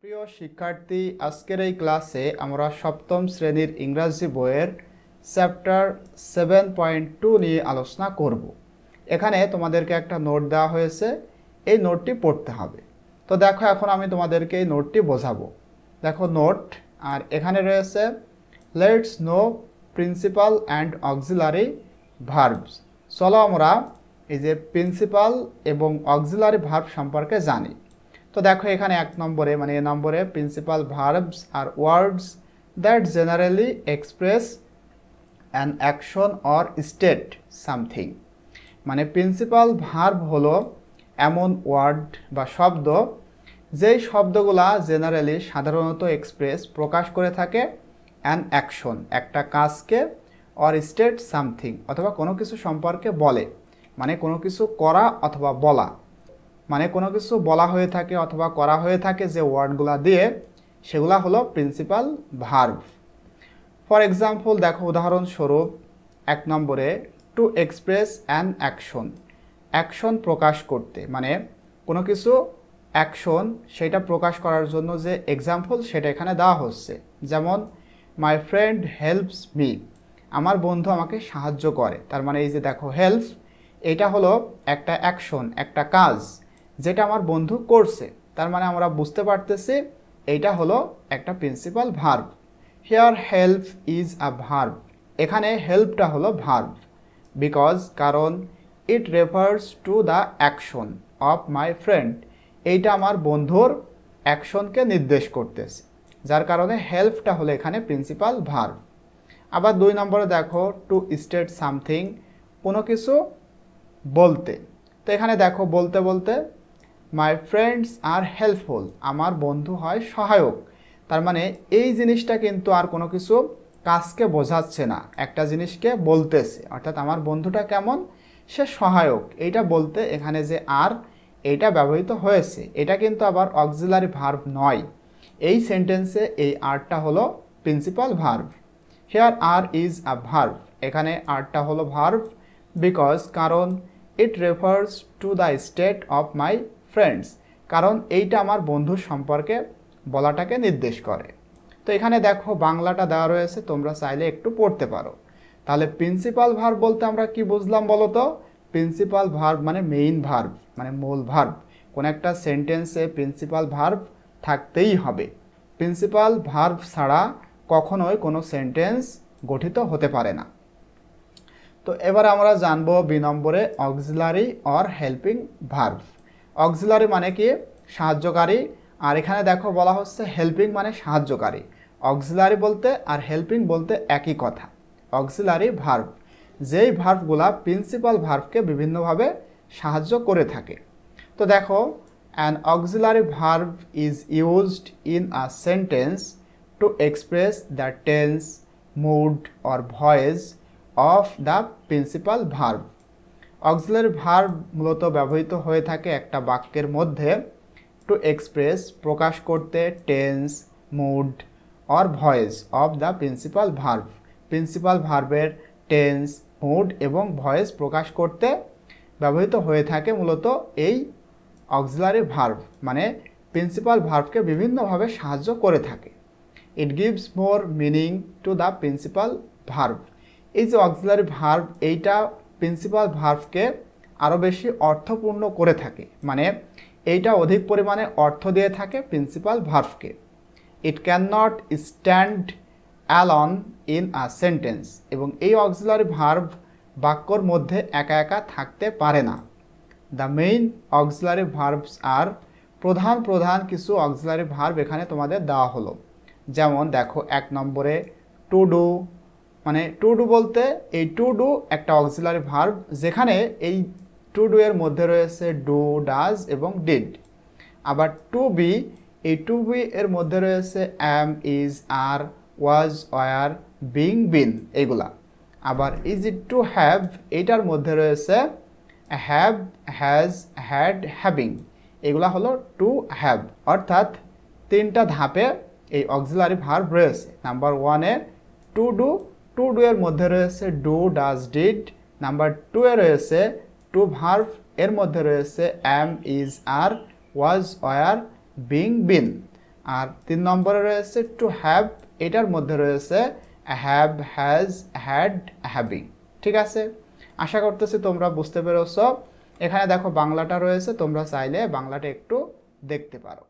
প্রিয় শিক্ষার্থী, আজকের এই ক্লাসে আমরা সপ্তম শ্রেণীর ইংরাজি বইয়ের চ্যাপ্টার 7.2 নিয়ে আলোচনা করব। এখানে তোমাদেরকে একটা নোট দেওয়া হয়েছে, এই নোটটি পড়তে হবে। তো দেখো, এখন আমি তোমাদেরকে এই নোটটি বোঝাবো। দেখো নোট, আর এখানে রয়েছে let's know principal and auxiliary verbs. চলো আমরা এই যে প্রিন্সিপাল এবং অক্সিলারি ভার্ব সম্পর্কে জানি। তো দেখো, এখানে এক নম্বরে এ নম্বরে principal verbs are words that generally express an action or state something. Principal verb হলো এমন ওয়ার্ড বা শব্দ যেই শব্দগুলা জেনারেলি সাধারণত এক্সপ্রেস প্রকাশ করে থাকে অ্যান অ্যাকশন একটা কাজকে, অর স্টেট সামথিং অথবা কোনো কিছু সম্পর্কে বলে, কোনো কিছু করা অথবা বলা, কোনো কিছু বলা হয়ে থাকে অথবা করা হয়ে থাকে যে ওয়ার্ডগুলা দিয়ে, সেগুলা হলো প্রিন্সিপাল ভার্ব। ফর এক্সাম্পল দেখো, উদাহরণস্বরূপ এক নম্বরে to express an action, action প্রকাশ করতে, কোনো কিছু অ্যাকশন সেটা প্রকাশ করার জন্য যে এক্সাম্পল সেটা এখানে দেওয়া হচ্ছে। যেমন মাই ফ্রেন্ড হেল্পস মি, আমার বন্ধু আমাকে সাহায্য করে। তার এই যে দেখো হেল্প, এটা হলো একটা অ্যাকশন, একটা কাজ যেটা আমার বন্ধু করছে। তার আমরা বুঝতে পারতেছি এইটা হলো একটা principal verb. Here help is a verb, এখানে হেল্পটা হলো ভার্ব। বিকজ, কারণ it refers to the action of my friend, এইটা আমার বন্ধুর অ্যাকশনকে নির্দেশ করতেছে, যার কারণে হেল্পটা হলো এখানে প্রিন্সিপাল ভার্ব। আবার দুই নম্বরে দেখো টু স্টেট সামথিং, কোনো কিছু বলতে। তো এখানে দেখো বলতে বলতে মাই ফ্রেন্ডস আর হেল্পফুল, আমার বন্ধু হয় সহায়ক। তার এই জিনিসটা কিন্তু আর কোনো কিছু কাজকে বোঝাচ্ছে না, একটা জিনিসকে বলতেছে, অর্থাৎ আমার বন্ধুটা কেমন, সে সহায়ক। এইটা বলতে এখানে যে আর এইটা ব্যবহৃত হয়েছে, এটা কিন্তু আবার অক্সিলারি ভার্ব নয়। এই সেন্টেন্সে এই আরটা হলো principal verb. Here are is a verb, এখানে আরটা হলো ভার্ব। বিকজ, কারণ it refers to the state of my friends, কারণ এইটা আমার বন্ধুর সম্পর্কে বলাটাকে নির্দেশ করে। তো এখানে দেখো বাংলাটা দেওয়া রয়েছে, তোমরা চাইলে একটু পড়তে পারো। তাহলে প্রিন্সিপাল ভার্ব বলতে আমরা কি বুঝলাম বলো তো? প্রিন্সিপাল ভার্ব মেইন ভার্ব, মূল ভার্ব। কোন একটা সেন্টেন্সে প্রিন্সিপাল ভার্ব থাকতেই হবে। প্রিন্সিপাল ভার্ব ছাড়া কখনোই কোনো সেন্টেন্স গঠিত হতে পারে না। তো এবার আমরা জানবো বি নম্বরে auxiliary or helping verb. Auxiliary কি? সাহায্যকারী। আর এখানে দেখো বলা হচ্ছে হেল্পিং সাহায্যকারী। অক্সিলারি বলতে আর হেল্পিং বলতে একই কথা। অক্সিলারি ভার্ব, যেই ভার্বগুলা প্রিন্সিপাল ভার্বকে বিভিন্নভাবে সাহায্য করে থাকে। তো দেখো, an auxiliary verb is used in a sentence to express the tense, mood or voice of the principal verb. Auxiliary verb মূলত ব্যবহৃত হয়ে থাকে একটা বাক্যের মধ্যে টু এক্সপ্রেস প্রকাশ করতে tense, mood or voice of the principal verb. Principal ভার্বের টেন্স, মুড এবং ভয়েস প্রকাশ করতে ব্যবহৃত হয়ে থাকে মূলত এই অক্সিলারি ভার্ব, প্রিন্সিপাল ভার্বকে বিভিন্নভাবে সাহায্য করে থাকে। It gives more meaning to the principal verb. এই যে অক্সিলারি ভার্ব, এইটা প্রিন্সিপাল ভার্বকে আরও বেশি অর্থপূর্ণ করে থাকে, এইটা অধিক পরিমাণে অর্থ দিয়ে থাকে প্রিন্সিপাল ভার্বকে। It can not stand alone in a sentence, এবং এই অক্সিলারি ভার্ব বাক্যর মধ্যে একা একা থাকতে পারে না। The main auxiliary verbs are, প্রধান প্রধান কিছু অক্সিলারি ভার্ব এখানে তোমাদের দেওয়া হলো। যেমন দেখো এক নম্বরে টু ডু, টু ডু বলতে এই টু ডু একটা অক্সিলারি ভার্ব, যেখানে এই টু ডু এর মধ্যে রয়েছে ডু, ডাজ এবং ডিড। আবার টু বি, এই টু বি এর মধ্যে রয়েছে am, is, are, was, were, being, been, এইগুলা। আবার ইজ ইট টু হ্যাভ, এইটার মধ্যে রয়েছে হ্যাভ, হ্যাজ, হ্যাড, হ্যাভিং, এগুলা হলো টু হ্যাভ। অর্থাৎ তিনটা ধাপে এই অক্সিলারি ভার্ব রয়েছে। নাম্বার ওয়ানে টু ডু, টু ডু এর মধ্যে রয়েছে do, does, did. Number two এ রয়েছে টু ভার্ব, এর মধ্যে রয়েছে am, is, are, was, were, being, been. আর 3 নম্বরে রয়েছে টু হ্যাভ, এটার মধ্যে রয়েছে হ্যাভ, হ্যাজ, হ্যাড, হ্যাভিং। ঠিক আছে, আশা করতেছি তোমরা বুঝতে পেরেছ। এখানে দেখো বাংলাটা রয়েছে, তোমরা চাইলে বাংলাটা একটু দেখতে পারো।